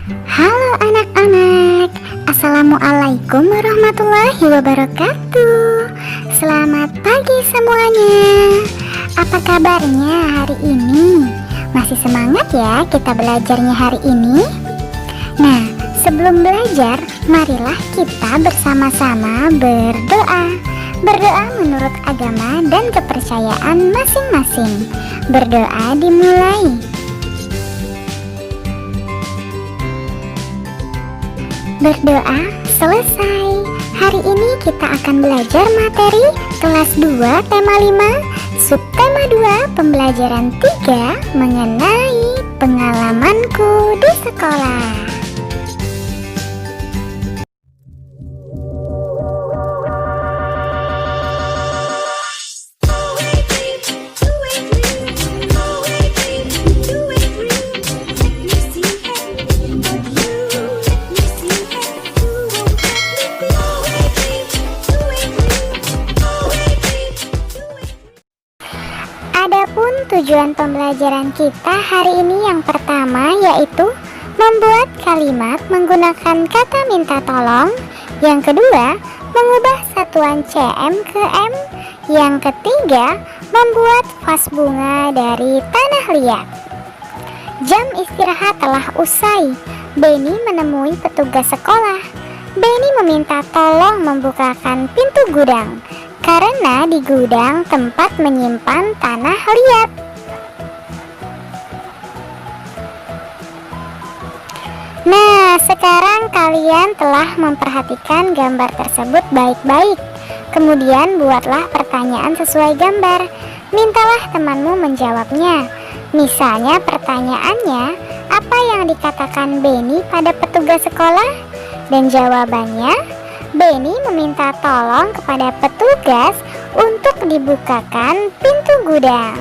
Halo anak-anak, Assalamualaikum warahmatullahi wabarakatuh. Selamat pagi semuanya. Apa kabarnya hari ini? Masih semangat ya kita belajarnya hari ini? Nah, sebelum belajar, marilah kita bersama-sama berdoa. Berdoa menurut agama dan kepercayaan masing-masing. Berdoa dimulai. Berdoa selesai. Hari ini kita akan belajar materi kelas 2 tema 5 subtema 2 pembelajaran 3 mengenai pengalamanku di sekolah. Adapun tujuan pembelajaran kita hari ini yang pertama yaitu membuat kalimat menggunakan kata minta tolong. Yang kedua, mengubah satuan CM ke M. Yang ketiga, membuat vas bunga dari tanah liat. Jam istirahat telah usai. Benny menemui petugas sekolah. Benny meminta tolong membukakan pintu gudang karena di gudang tempat menyimpan tanah liat. Nah, sekarang kalian telah memperhatikan gambar tersebut baik-baik. Kemudian buatlah pertanyaan sesuai gambar. Mintalah temanmu menjawabnya. Misalnya pertanyaannya, apa yang dikatakan Benny pada petugas sekolah? Dan jawabannya, Benny meminta tolong kepada petugas untuk dibukakan pintu gudang.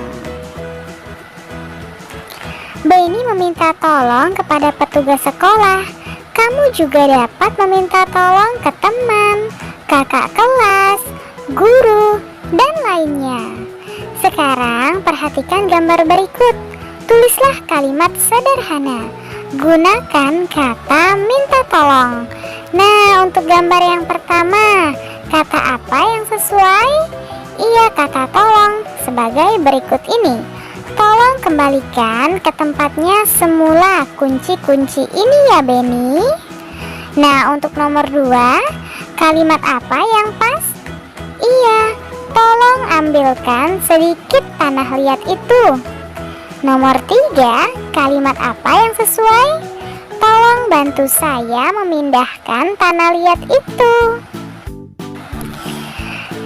Benny meminta tolong kepada petugas sekolah. Kamu juga dapat meminta tolong ke teman, kakak kelas, guru, dan lainnya. Sekarang perhatikan gambar berikut. Tulislah kalimat sederhana. Gunakan kata minta tolong. Nah, untuk gambar yang pertama, kata apa yang sesuai? Iya, kata tolong sebagai berikut ini. Tolong kembalikan ke tempatnya semula kunci-kunci ini ya Benny. Nah, untuk nomor 2, kalimat apa yang pas? Iya, tolong ambilkan sedikit tanah liat itu. Nomor 3, kalimat apa yang sesuai? Tolong bantu saya memindahkan tanah liat itu.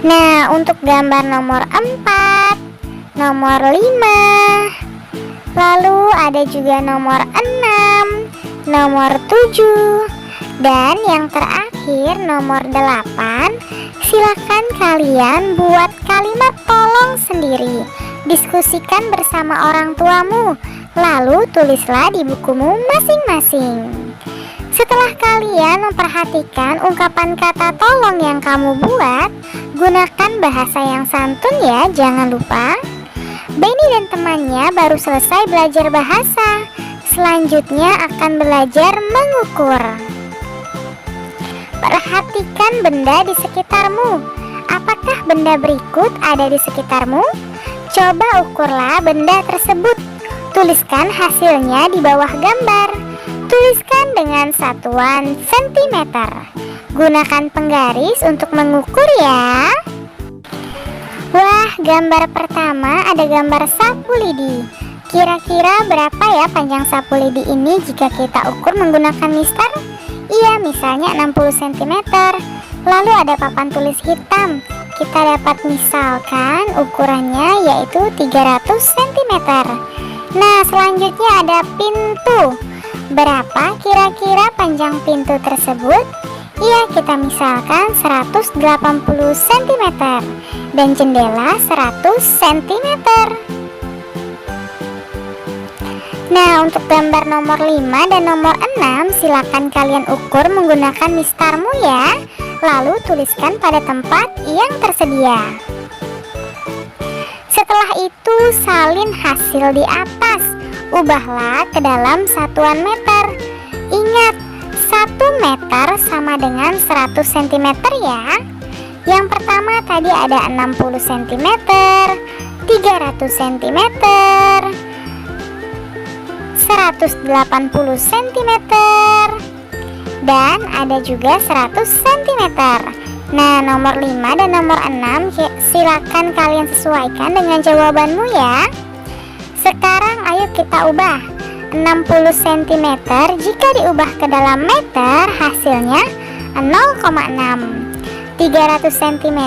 Nah, untuk gambar nomor 4, nomor 5, lalu ada juga nomor 6, nomor 7, dan yang terakhir nomor 8. Silakan kalian buat kalimat tolong sendiri. Diskusikan bersama orang tuamu, lalu tulislah di bukumu masing-masing. Setelah kalian memperhatikan ungkapan kata tolong yang kamu buat, gunakan bahasa yang santun ya, jangan lupa. Benny dan temannya baru selesai belajar bahasa. Selanjutnya akan belajar mengukur. Perhatikan benda di sekitarmu. Apakah benda berikut ada di sekitarmu? Coba ukurlah benda tersebut. Tuliskan hasilnya di bawah gambar. Tuliskan dengan satuan sentimeter. Gunakan penggaris untuk mengukur ya. Wah, gambar pertama ada gambar sapu lidi. Kira-kira berapa ya panjang sapu lidi ini jika kita ukur menggunakan mister? Iya, misalnya 60 cm. Lalu ada papan tulis hitam. Kita dapat misalkan ukurannya yaitu 300 cm. Nah, selanjutnya ada pintu. Berapa kira-kira panjang pintu tersebut? Iya, kita misalkan 180 cm. Dan jendela 100 cm. Nah, untuk gambar nomor 5 dan nomor 6 silakan kalian ukur menggunakan mistarmu ya. Lalu tuliskan pada tempat yang tersedia. Setelah itu salin hasil di atas. Ubahlah ke dalam satuan meter. Ingat meter sama dengan 100 cm ya. Yang pertama tadi ada 60 cm, 300 cm, 180 cm, dan ada juga 100 cm. Nah, nomor 5 dan nomor 6 silakan kalian sesuaikan dengan jawabanmu ya. Sekarang ayo kita ubah 60 cm jika diubah ke dalam meter hasilnya 0,6. 300 cm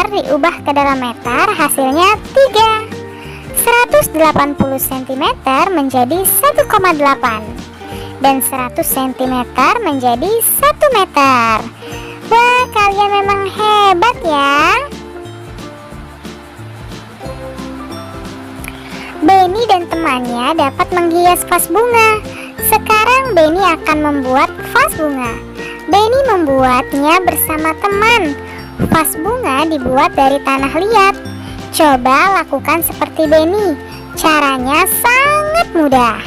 diubah ke dalam meter hasilnya 3. 180 cm menjadi 1,8 dan 100 cm menjadi 1 meter. Wah, kalian memang hebat ya. Benny dan temannya dapat menghias vas bunga. Sekarang Benny akan membuat vas bunga. Benny membuatnya bersama teman. Vas bunga dibuat dari tanah liat. Coba lakukan seperti Benny. Caranya sangat mudah.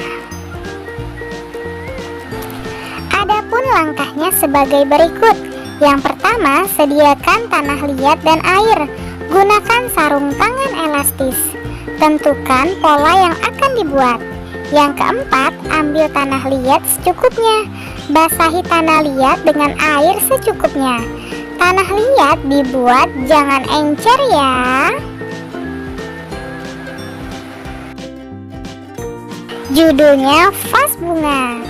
Adapun langkahnya sebagai berikut. Yang pertama, sediakan tanah liat dan air. Gunakan sarung tangan elastis. Tentukan pola yang akan dibuat. Yang keempat, ambil tanah liat secukupnya. Basahi tanah liat dengan air secukupnya. Tanah liat dibuat jangan encer ya. Judulnya vas bunga.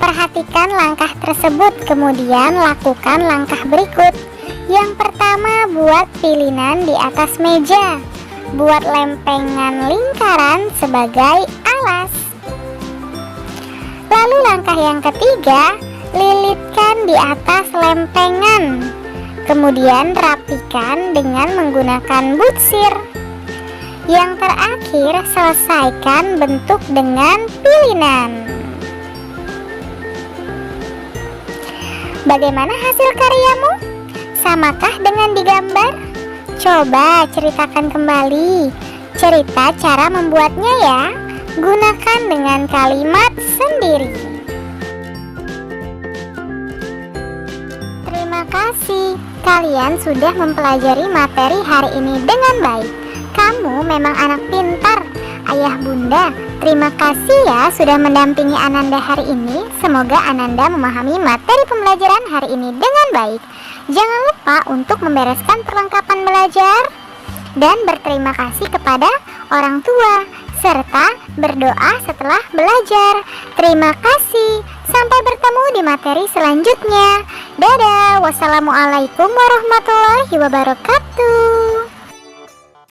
Perhatikan langkah tersebut, kemudian lakukan langkah berikut. Yang pertama, buat pilinan di atas meja. Buat lempengan lingkaran sebagai alas. Lalu langkah yang ketiga, lilitkan di atas lempengan. Kemudian rapikan dengan menggunakan butsir. Yang terakhir, selesaikan bentuk dengan pilinan. Bagaimana hasil karyamu? Samakah dengan digambar? Coba ceritakan kembali cerita cara membuatnya ya. Gunakan dengan kalimat sendiri. Terima kasih, kalian sudah mempelajari materi hari ini dengan baik. Kamu memang anak pintar. Ayah bunda, terima kasih ya sudah mendampingi Ananda hari ini. Semoga Ananda memahami materi pembelajaran hari ini dengan baik. Jangan lupa untuk membereskan perlengkapan belajar dan berterima kasih kepada orang tua, serta berdoa setelah belajar. Terima kasih. Sampai bertemu di materi selanjutnya. Dadah. Wassalamualaikum warahmatullahi wabarakatuh.